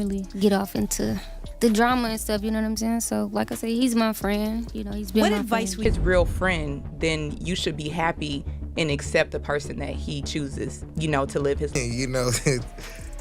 really get off into the drama and stuff, you know what I'm saying? So, like I said, he's my friend. You know, he's been my friend. His real friend, then you should be happy and accept the person that he chooses, you know, to live his life. You know,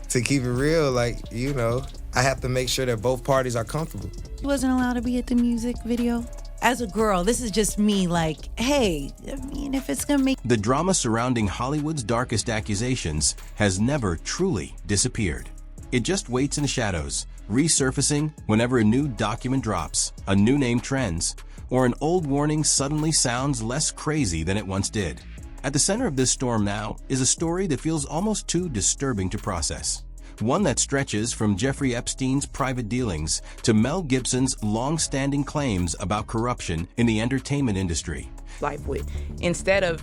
to keep it real, like, you know, I have to make sure that both parties are comfortable. He wasn't allowed to be at the music video. As a girl, this is just me like, hey, I mean, if it's gonna make... The drama surrounding Hollywood's darkest accusations has never truly disappeared. It just waits in the shadows, resurfacing whenever a new document drops, a new name trends, or an old warning suddenly sounds less crazy than it once did. At the center of this storm now is a story that feels almost too disturbing to process. One that stretches from Jeffrey Epstein's private dealings to Mel Gibson's long-standing claims about corruption in the entertainment industry. Life with, instead of,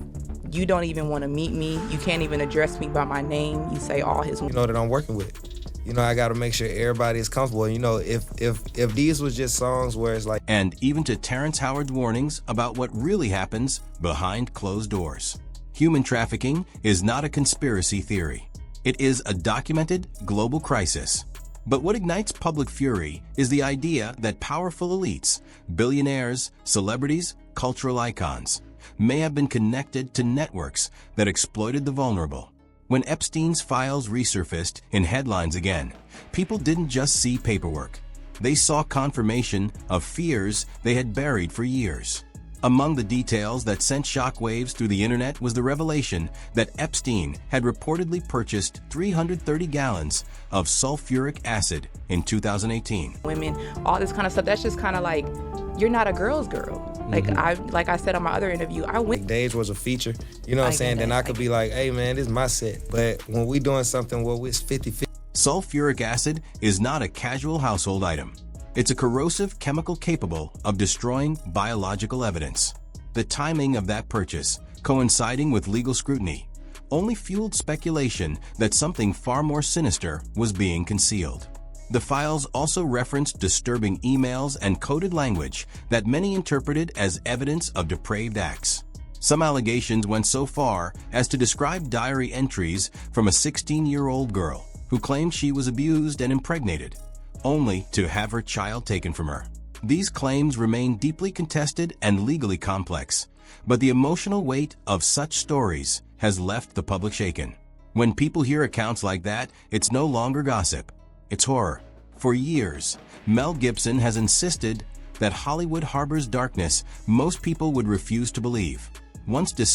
you don't even want to meet me, you can't even address me by my name, you say all his... You know, that I'm working with. You know, I got to make sure everybody is comfortable. You know, if these was just songs where it's like... And even to Terrence Howard's warnings about what really happens behind closed doors. Human trafficking is not a conspiracy theory. It is a documented global crisis. But what ignites public fury is the idea that powerful elites, billionaires, celebrities, cultural icons, may have been connected to networks that exploited the vulnerable. When Epstein's files resurfaced in headlines again, people didn't just see paperwork. They saw confirmation of fears they had buried for years. Among the details that sent shockwaves through the internet was the revelation that Epstein had reportedly purchased 330 gallons of sulfuric acid in 2018. Women, all this kind of stuff, that's just kind of like, you're not a girl's girl. Like I said on my other interview, I went... Dage was a feature, you know what I'm saying? Then I could be like, hey man, this is my set. But when we doing something where it's 50-50. Sulfuric acid is not a casual household item. It's a corrosive chemical capable of destroying biological evidence. The timing of that purchase, coinciding with legal scrutiny, only fueled speculation that something far more sinister was being concealed. The files also referenced disturbing emails and coded language that many interpreted as evidence of depraved acts. Some allegations went so far as to describe diary entries from a 16-year-old girl who claimed she was abused and impregnated, only to have her child taken from her. These claims remain deeply contested and legally complex, but the emotional weight of such stories has left the public shaken. When people hear accounts like that, it's no longer gossip, it's horror. For years, Mel Gibson has insisted that Hollywood harbors darkness most people would refuse to believe. Once